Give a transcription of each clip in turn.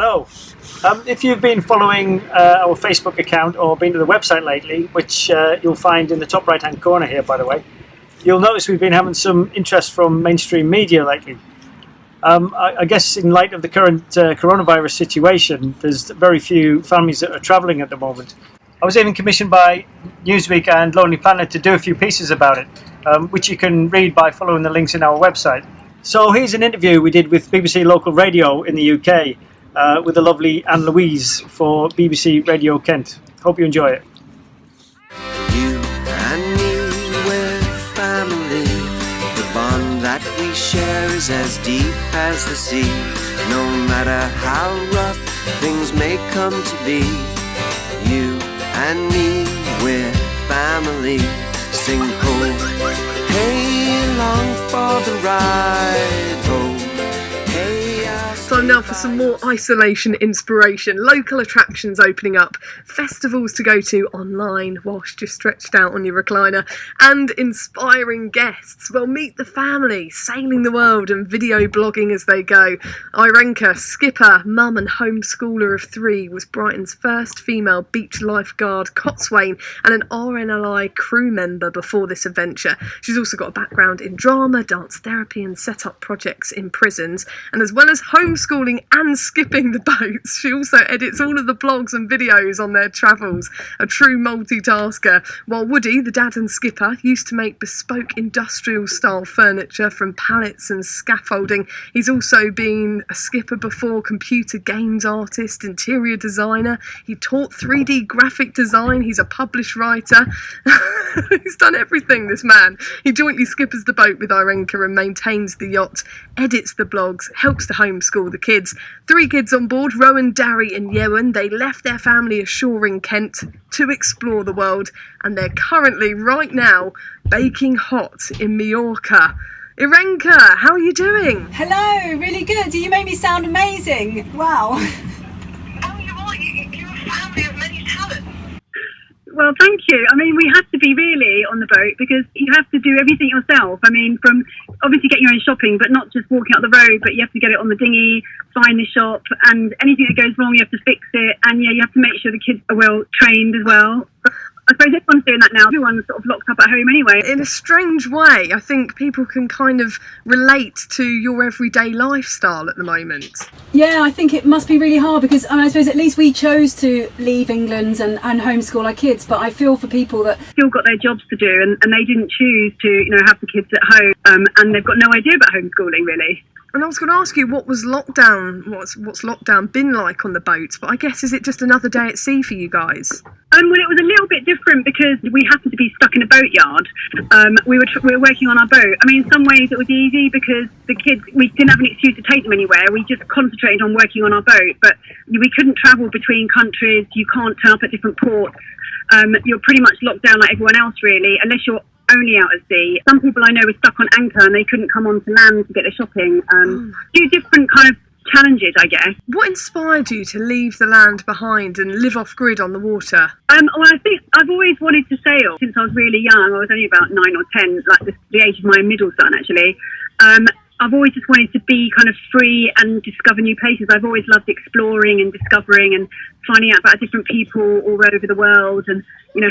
Hello. If you've been following our Facebook account or been to the website lately, which you'll find in the top right hand corner here, by the way, you'll notice we've been having some interest from mainstream media lately. I guess in light of the current coronavirus situation, there's very few families that are travelling at the moment. I was even commissioned by Newsweek and Lonely Planet to do a few pieces about it, which you can read by following the links in our website. So here's an interview we did with BBC Local Radio in the UK with the lovely Anna Louise for BBC Radio Kent. Hope you enjoy it. You and me, we're family. The bond that we share is as deep as the sea. No matter how rough things may come to be, you and me, we're family. Sing ho, hey, long for the ride home. Time now for some more isolation inspiration. Local attractions opening up, festivals to go to online whilst you're stretched out on your recliner, and inspiring guests. Well, meet the family, sailing the world and video blogging as they go. Irenka, skipper, mum and homeschooler of 3, was Brighton's first female beach lifeguard, coxswain and an RNLI crew member before this adventure. She's also got a background in drama, dance therapy and set up projects in prisons. And as well as homeschooling and skipping the boats, she also edits all of the blogs and videos on their travels. A true multitasker. While Woody, the dad and skipper, used to make bespoke industrial style furniture from pallets and scaffolding, he's also been a skipper before, computer games artist, interior designer. He taught 3D graphic design. He's a published writer. He's done everything, this man. He jointly skippers the boat with Irenka and maintains the yacht, edits the blogs, helps to homeschool the kids. 3 kids on board, Rowan, Darry and Yewen. They left their family ashore in Kent to explore the world, and they're currently, right now, baking hot in Mallorca. Irenka, how are you doing? Hello, really good. You made me sound amazing. Wow. Oh, you are. You're a family of many talents. Well, thank you. I mean, we have to be really on the boat because you have to do everything yourself. I mean, from obviously getting your own shopping, but not just walking out the road, but you have to get it on the dinghy, find the shop, and anything that goes wrong, you have to fix it. And yeah, you have to make sure the kids are well trained as well. I suppose everyone's doing that now. Everyone's sort of locked up at home anyway. In a strange way, I think people can kind of relate to your everyday lifestyle at the moment. Yeah, I think it must be really hard because I suppose at least we chose to leave England and homeschool our kids, but I feel for people that still got their jobs to do and they didn't choose to, have the kids at home and they've got no idea about homeschooling really. And I was going to ask you, what's lockdown been like on the boat? But I guess, is it just another day at sea for you guys? Well, it was a little bit different because we happened to be stuck in a boatyard. We were working on our boat. I mean, in some ways it was easy because the kids, we didn't have an excuse to take them anywhere. We just concentrated on working on our boat. But we couldn't travel between countries. You can't turn up at different ports. You're pretty much locked down like everyone else, really, unless you're only out at sea. Some people I know were stuck on anchor and they couldn't come onto land to get their shopping. Two different kind of challenges, I guess. What inspired you to leave the land behind and live off grid on the water? Well, I think I've always wanted to sail since I was really young. I was only about 9 or 10, like the age of my middle son, actually. I've always just wanted to be kind of free and discover new places. I've always loved exploring and discovering and finding out about different people all over the world and,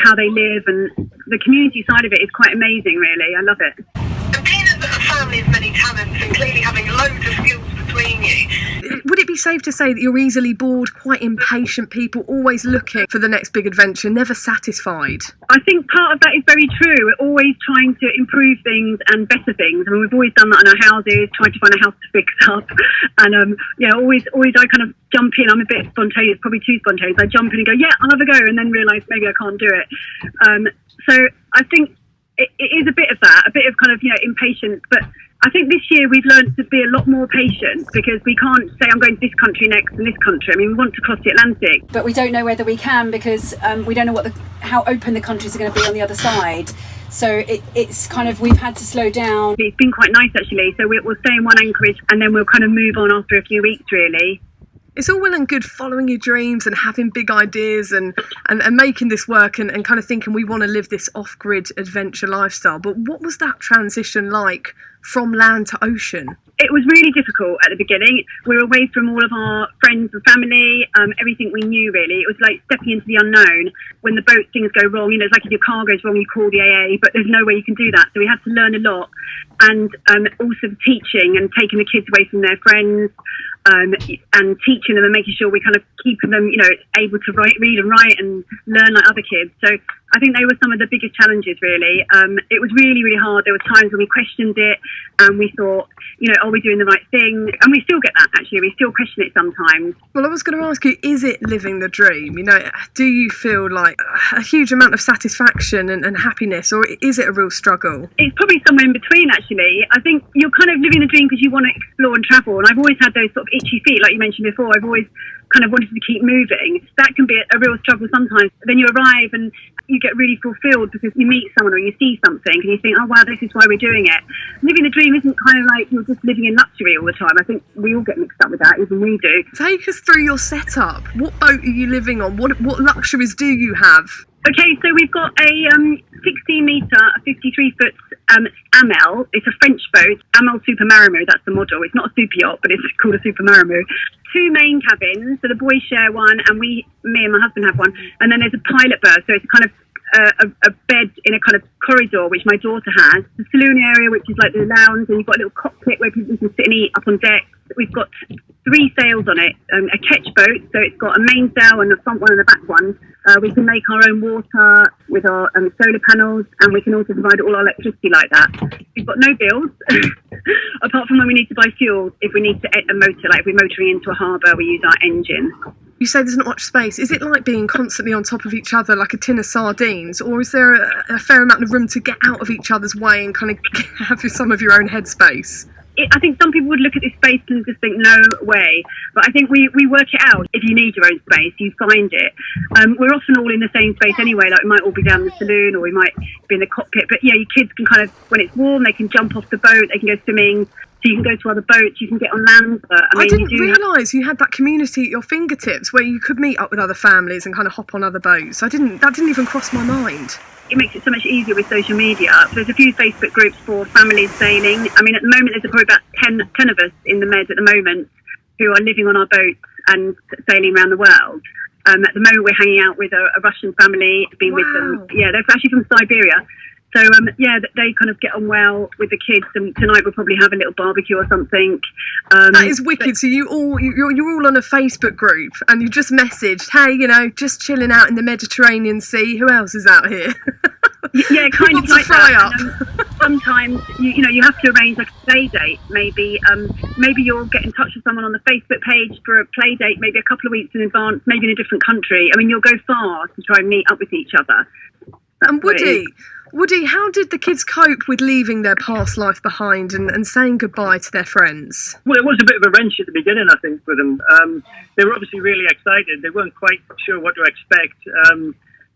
how they live. And the community side of it is quite amazing, really. I love it. And being a family of many talents and clearly having loads of skills between you. Would it be safe to say that you're easily bored, quite impatient people, always looking for the next big adventure, never satisfied? I think part of that is very true. We're always trying to improve things and better things. I mean, we've always done that in our houses, trying to find a house to fix up. And always I kind of jump in. I'm a bit spontaneous, probably too spontaneous. I jump in and go, yeah, I'll have a go, and then realise maybe I can't do it. So I think it is a bit of that, a bit of kind of, impatience. But I think this year we've learned to be a lot more patient because we can't say I'm going to this country next and this country. I mean, we want to cross the Atlantic. But we don't know whether we can because we don't know how open the countries are going to be on the other side. So it's kind of, we've had to slow down. It's been quite nice, actually. So we'll stay in one anchorage and then we'll kind of move on after a few weeks, really. It's all well and good following your dreams and having big ideas and making this work and kind of thinking we want to live this off-grid adventure lifestyle. But what was that transition like from land to ocean? It was really difficult at the beginning. We were away from all of our friends and family, everything we knew really. It was like stepping into the unknown. When the boat things go wrong, it's like if your car goes wrong, you call the AA, but there's no way you can do that. So we had to learn a lot. And also teaching and taking the kids away from their friends, and teaching them and making sure we kind of keeping them, able to read and write and learn like other kids. So I think they were some of the biggest challenges, really. It was really, really hard. There were times when we questioned it and we thought, are we doing the right thing? And we still get that, actually. We still question it sometimes. Well, I was going to ask you, is it living the dream? Do you feel like a huge amount of satisfaction and happiness, or is it a real struggle? It's probably somewhere in between, actually. I think you're kind of living the dream because you want to explore and travel. And I've always had those sort of itchy feet, like you mentioned before. I've always kind of wanted to keep moving. That can be a real struggle sometimes. Then you arrive and you get really fulfilled because you meet someone or you see something and you think, oh wow, this is why we're doing it. Living the dream isn't kind of like you're just living in luxury all the time. I think we all get mixed up with that, even we do. Take us through your setup. What boat are you living on? What luxuries do you have? Okay, so we've got a 16-metre, 53-foot Amel. It's a French boat, Amel Super Marimo, that's the model. It's not a super yacht, but it's called a Super Marimo. 2 main cabins, so the boys share one, and me and my husband have one. And then there's a pilot berth, so it's kind of a bed in a kind of corridor, which my daughter has. The saloon area, which is like the lounge, and you've got a little cockpit where people can sit and eat up on deck. We've got 3 sails on it, a ketch boat, so it's got a main sail and a front one and a back one. We can make our own water with our solar panels, and we can also provide all our electricity like that. We've got no bills, apart from when we need to buy fuel. If we need to a motor, like if we're motoring into a harbour, we use our engine. You say there's not much space. Is it like being constantly on top of each other like a tin of sardines, or is there a fair amount of room to get out of each other's way and kind of have some of your own headspace? I think some people would look at this space and just think, no way. But I think we work it out. If you need your own space, you find it. We're often all in the same space anyway. Like we might all be down the saloon or we might be in the cockpit. But yeah, your kids can kind of, when it's warm, they can jump off the boat, they can go swimming. So you can go to other boats, you can get on land. But, I didn't realise you had that community at your fingertips where you could meet up with other families and kind of hop on other boats. That didn't even cross my mind. It makes it so much easier with social media. There's a few Facebook groups for families sailing. I mean, at the moment, there's probably about 10 of us in the Med at the moment who are living on our boats and sailing around the world. At the moment, we're hanging out with a Russian family, been with them. Yeah, they're actually from Siberia. So, they kind of get on well with the kids, and tonight we'll probably have a little barbecue or something. That is wicked. So you're all on a Facebook group, and you just messaged, hey, just chilling out in the Mediterranean Sea. Who else is out here? Yeah, kind of like that. And, sometimes, you have to arrange like a play date. Maybe you'll get in touch with someone on the Facebook page for a play date, maybe a couple of weeks in advance, maybe in a different country. I mean, you'll go far to try and meet up with each other. And Woody, how did the kids cope with leaving their past life behind and saying goodbye to their friends? Well, it was a bit of a wrench at the beginning, I think, for them. They were obviously really excited. They weren't quite sure what to expect.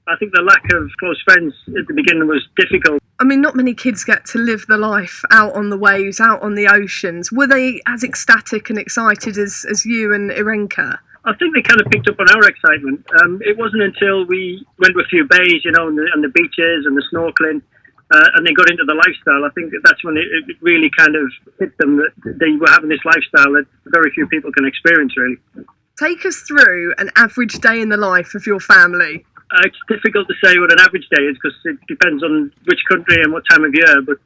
I think the lack of close friends at the beginning was difficult. I mean, not many kids get to live the life out on the waves, out on the oceans. Were they as ecstatic and excited as you and Irenka? I think they kind of picked up on our excitement. It wasn't until we went to a few bays, and the beaches and the snorkeling, and they got into the lifestyle. I think that's when it really kind of hit them that they were having this lifestyle that very few people can experience, really. Take us through an average day in the life of your family. It's difficult to say what an average day is because it depends on which country and what time of year. But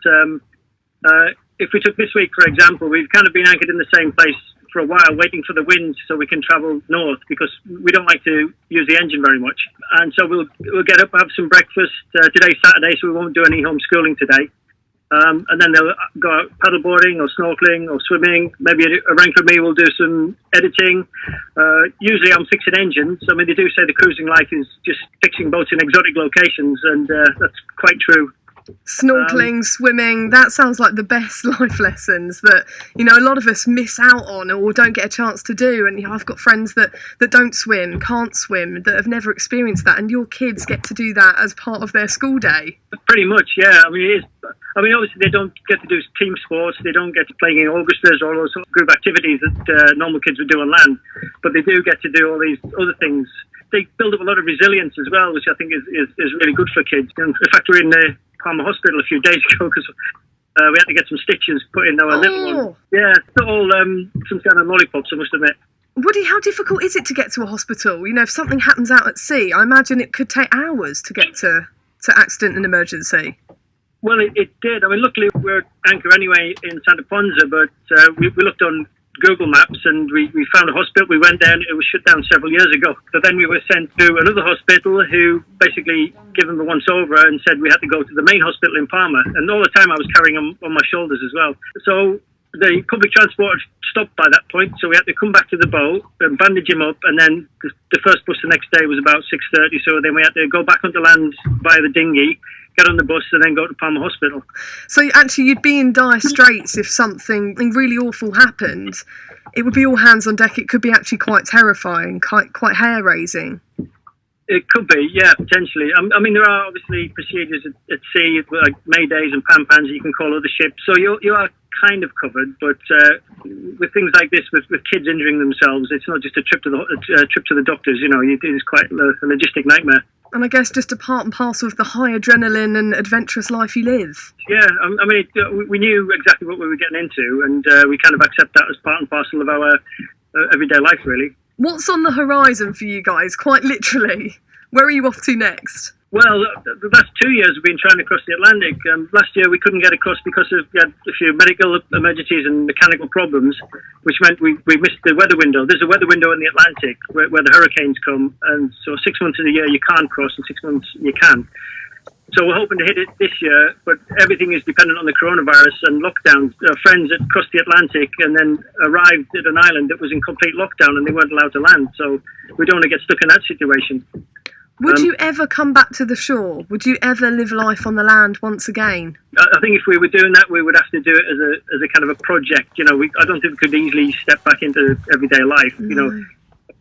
if we took this week, for example, we've kind of been anchored in the same place for a while, waiting for the wind so we can travel north because we don't like to use the engine very much. And so we'll get up, have some breakfast. Today's Saturday, so we won't do any homeschooling today. And then they'll go out paddleboarding or snorkeling or swimming. Maybe a rank of me will do some editing. Usually I'm fixing engines. I mean, they do say the cruising life is just fixing boats in exotic locations, and that's quite true. Snorkeling, swimming, that sounds like the best life lessons that, a lot of us miss out on or don't get a chance to do. And I've got friends that don't swim, can't swim, that have never experienced that. And your kids get to do that as part of their school day. Pretty much, yeah. I mean, obviously they don't get to do team sports. They don't get to play in orchestras or all those group activities that normal kids would do on land. But they do get to do all these other things. They build up a lot of resilience as well, which I think is really good for kids. And in fact, we're in the Palmer Hospital a few days ago because We had to get some stitches put in our little one. Yeah, it's all some kind of lollipops, I must admit. Woody, how difficult is it to get to a hospital? You know, if something happens out at sea, I imagine it could take hours to get to accident and emergency. Well, it did. I mean, luckily we're at anchor anyway in Santa Ponsa, but we looked on Google Maps and we found a hospital. We went there and it was shut down several years ago. So then we were sent to another hospital who basically gave them the once over and said we had to go to the main hospital in Palma. And all the time I was carrying them on my shoulders as well. So the public transport stopped by that point, so we had to come back to the boat and bandage him up, and then the first bus the next day was about 6:30, so then we had to go back onto land via the dinghy, get on the bus and then go to Palma Hospital. So actually you'd be in dire straits if something really awful happened. It would be all hands on deck. It could be actually quite terrifying, quite hair-raising. It could be, yeah, potentially. I mean, there are obviously procedures at sea, like maydays and pan-pans that you can call other ships, so you are kind of covered, but with things like this, with kids injuring themselves, it's not just a trip to the doctors, you know, it is quite a logistic nightmare. And I guess just a part and parcel of the high adrenaline and adventurous life you live. Yeah, I mean, we knew exactly what we were getting into, and we kind of accept that as part and parcel of our everyday life, really. What's on the horizon for you guys, quite literally? Where are you off to next? Well, the last 2 years we've been trying to cross the Atlantic. Last year we couldn't get across because we had a few medical emergencies and mechanical problems, which meant we missed the weather window. There's a weather window in the Atlantic where the hurricanes come, and so 6 months of the year you can't cross and 6 months you can. So we're hoping to hit it this year, but everything is dependent on the coronavirus and lockdowns. Our friends had crossed the Atlantic and then arrived at an island that was in complete lockdown and they weren't allowed to land. So we don't want to get stuck in that situation. Would you ever come back to the shore? Would you ever live life on the land once again? I think if we were doing that, we would have to do it as a kind of a project. You know, I don't think we could easily step back into everyday life. No. You know,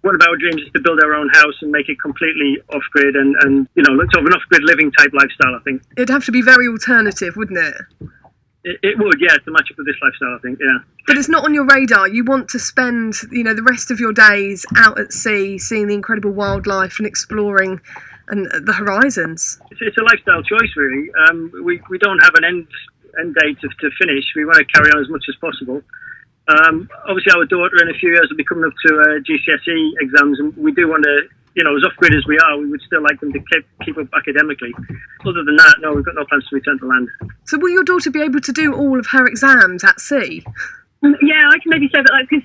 one of our dreams is to build our own house and make it completely off-grid and you know, sort of an off-grid living type lifestyle, I think. It'd have to be very alternative, wouldn't it? It would, yeah, to match up with this lifestyle, I think, yeah. But it's not on your radar. You want to spend, you know, the rest of your days out at sea, seeing the incredible wildlife and exploring and the horizons. It's a lifestyle choice, really. We don't have an end date to finish. We want to carry on as much as possible. Obviously, our daughter in a few years will be coming up to GCSE exams, and we do want to, you know, as off-grid as we are, we would still like them to keep up academically. Other than that, no, we've got no plans to return to land. So will your daughter be able to do all of her exams at sea? Yeah, I can maybe say that, because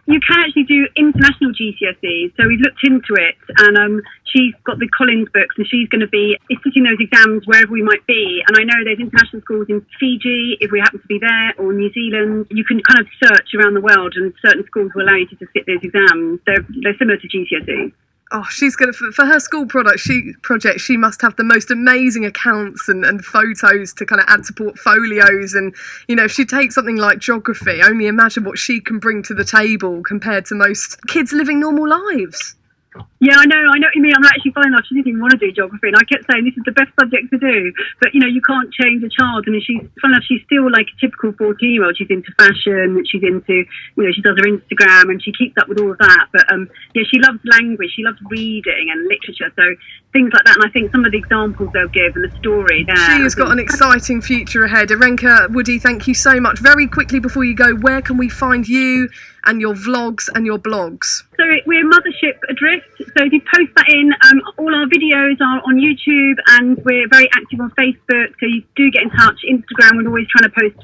you can actually do international GCSEs. So we've looked into it, and she's got the Collins books, and she's going to be sitting those exams wherever we might be. And I know there's international schools in Fiji, if we happen to be there, or New Zealand. You can kind of search around the world, and certain schools will allow you to sit those exams. They're similar to GCSE. Oh, she's going to, for her school project, she must have the most amazing accounts and photos to kind of add to portfolios. And, you know, if she takes something like geography, only imagine what she can bring to the table compared to most kids living normal lives. Yeah, I know what you mean. I'm actually finding out she didn't even want to do geography, and I kept saying this is the best subject to do. But, you know, you can't change a child, and she's still like a typical 14-year-old. She's into fashion, she's into, you know, she does her Instagram, and she keeps up with all of that. But, yeah, she loves language, she loves reading and literature, so things like that. And I think some of the examples they'll give and the story there. She has got an exciting future ahead. Arenka, Woody, thank you so much. Very quickly before you go, where can we find you and your vlogs and your blogs? So we're Mothership Adrift. So if you post that in, all our videos are on YouTube, and we're very active on Facebook. So you do get in touch. Instagram, we're always trying to post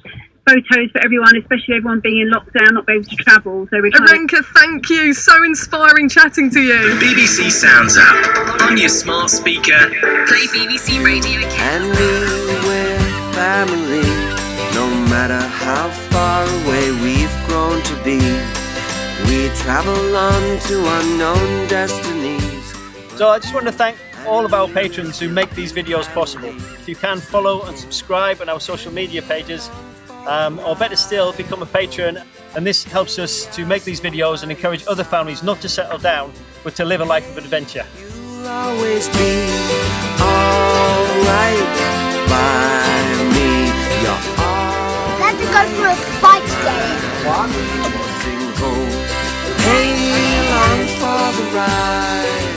photos for everyone, especially everyone being in lockdown, not being able to travel. So we're trying. Arenka, thank you. So inspiring chatting to you. The BBC Sounds app on your smart speaker. Play BBC Radio And we, we're family. No matter how far away we've grown to be, we travel on to unknown destinies. So I just want to thank all of our patrons who make these videos possible. If you can, follow and subscribe on our social media pages, or better still, become a patron, and this helps us to make these videos and encourage other families not to settle down, but to live a life of adventure. You'll always be alright by me. You're all Let's go for a fight together. Hey, along for the ride.